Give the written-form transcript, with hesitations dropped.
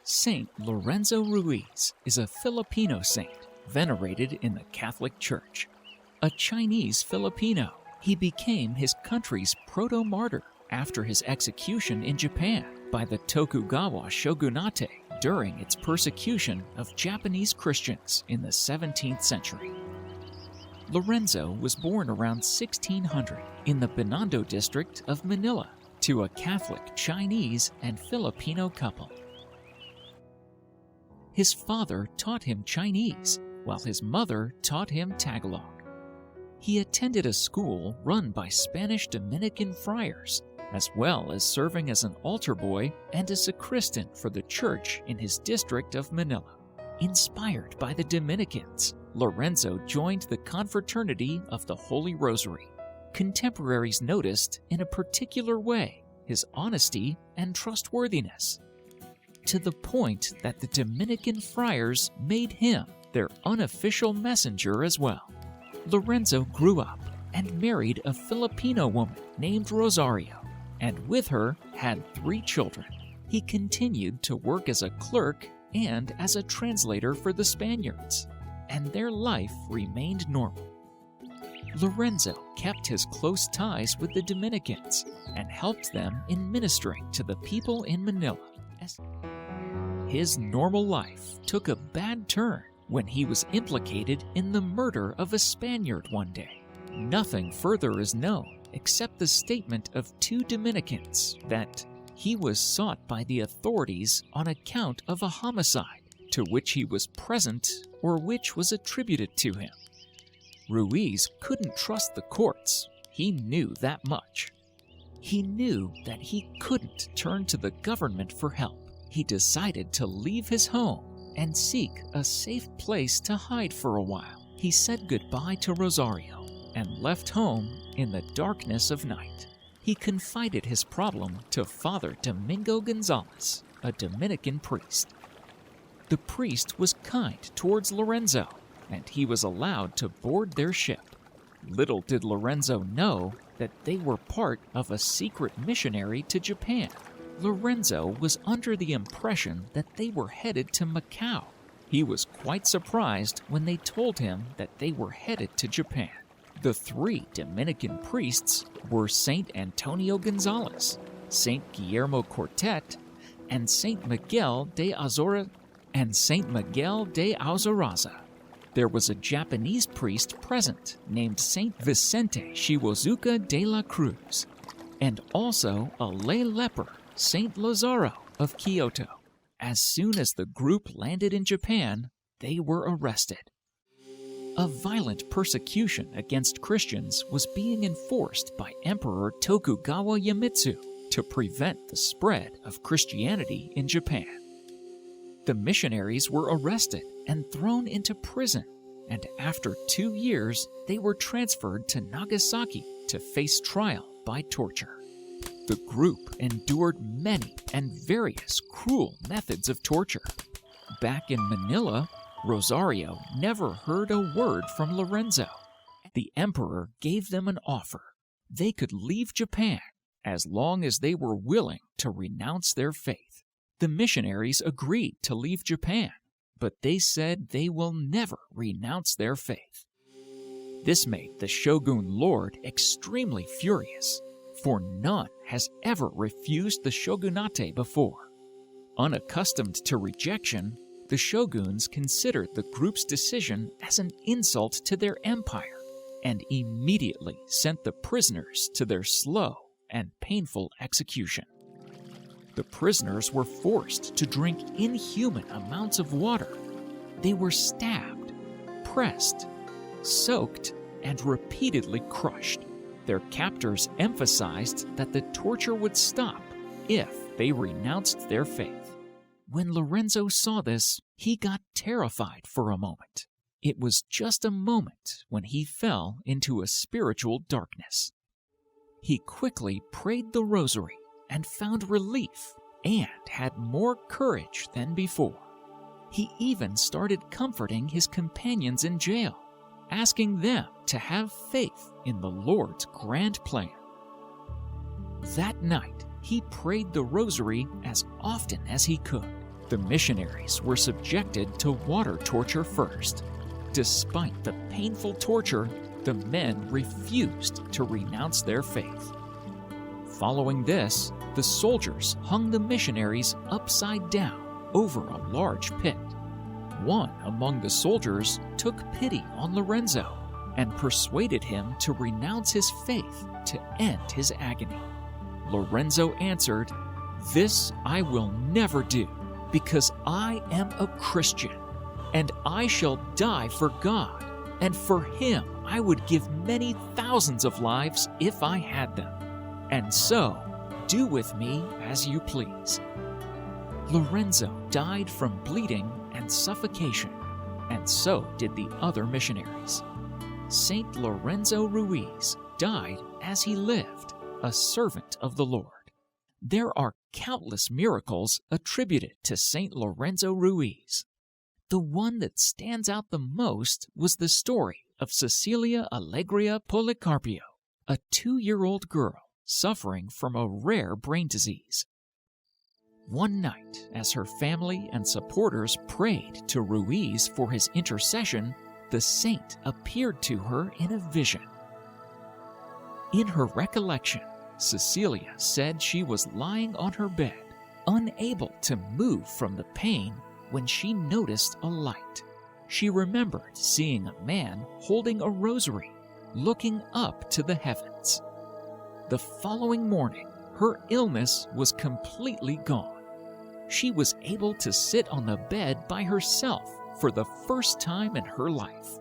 Saint Lorenzo Ruiz is a Filipino saint venerated in the Catholic Church. A Chinese Filipino, he became his country's proto-martyr after his execution in Japan by the Tokugawa shogunate during its persecution of Japanese Christians in the 17th century. Lorenzo was born around 1600 in the Binondo district of Manila to a Catholic Chinese and Filipino couple. His father taught him Chinese, while his mother taught him Tagalog. He attended a school run by Spanish Dominican friars, as well as serving as an altar boy and a sacristan for the church in his district of Manila. Inspired by the Dominicans, Lorenzo joined the Confraternity of the Holy Rosary. Contemporaries noticed in a particular way his honesty and trustworthiness, to the point that the Dominican friars made him their unofficial messenger as well. Lorenzo grew up and married a Filipino woman named Rosario, and with her had 3 children. He continued to work as a clerk and as a translator for the Spaniards, and their life remained normal. Lorenzo kept his close ties with the Dominicans and helped them in ministering to the people in Manila. His normal life took a bad turn when he was implicated in the murder of a Spaniard one day. Nothing further is known except the statement of 2 Dominicans that he was sought by the authorities on account of a homicide to which he was present or which was attributed to him. Ruiz couldn't trust the courts. He knew that much. He knew that he couldn't turn to the government for help. He decided to leave his home and seek a safe place to hide for a while. He said goodbye to Rosario and left home in the darkness of night. He confided his problem to Father Domingo Gonzalez, a Dominican priest. The priest was kind towards Lorenzo, and he was allowed to board their ship. Little did Lorenzo know that they were part of a secret missionary to Japan. Lorenzo was under the impression that they were headed to Macau. He was quite surprised when they told him that they were headed to Japan. The 3 Dominican priests were Saint Antonio Gonzalez, Saint Guillermo Cortet, and Saint Miguel de Azora and Saint Miguel de Alzaraza. There was a Japanese priest present named Saint Vicente Shiwozuka de la Cruz, and also a lay leper, Saint Lazaro of Kyoto. As soon as the group landed in Japan, they were arrested. A violent persecution against Christians was being enforced by Emperor Tokugawa Iemitsu to prevent the spread of Christianity in Japan. The missionaries were arrested and thrown into prison, and after 2 years, they were transferred to Nagasaki to face trial by torture. The group endured many and various cruel methods of torture. Back in Manila, Rosario never heard a word from Lorenzo. The emperor gave them an offer. They could leave Japan as long as they were willing to renounce their faith. The missionaries agreed to leave Japan, but they said they will never renounce their faith. This made the Shogun Lord extremely furious, for none has ever refused the shogunate before. Unaccustomed to rejection, the shoguns considered the group's decision as an insult to their empire and immediately sent the prisoners to their slow and painful execution. The prisoners were forced to drink inhuman amounts of water. They were stabbed, pressed, soaked, and repeatedly crushed. Their captors emphasized that the torture would stop if they renounced their faith. When Lorenzo saw this, he got terrified for a moment. It was just a moment when he fell into a spiritual darkness. He quickly prayed the rosary and found relief and had more courage than before. He even started comforting his companions in jail, asking them to have faith in the Lord's grand plan. That night, he prayed the rosary as often as he could. The missionaries were subjected to water torture first. Despite the painful torture, the men refused to renounce their faith. Following this, the soldiers hung the missionaries upside down over a large pit. One among the soldiers took pity on Lorenzo and persuaded him to renounce his faith to end his agony. Lorenzo answered, "This I will never do, because I am a Christian, and I shall die for God, and for Him I would give many thousands of lives if I had them. And so, do with me as you please." Lorenzo died from bleeding and suffocation, and so did the other missionaries. Saint Lorenzo Ruiz died as he lived, a servant of the Lord. There are countless miracles attributed to Saint Lorenzo Ruiz. The one that stands out the most was the story of Cecilia Allegria Policarpio, a 2-year-old girl suffering from a rare brain disease. One night, as her family and supporters prayed to Ruiz for his intercession, the saint appeared to her in a vision. In her recollection, Cecilia said she was lying on her bed, unable to move from the pain, when she noticed a light. She remembered seeing a man holding a rosary, looking up to the heavens. The following morning, her illness was completely gone. She was able to sit on the bed by herself for the first time in her life.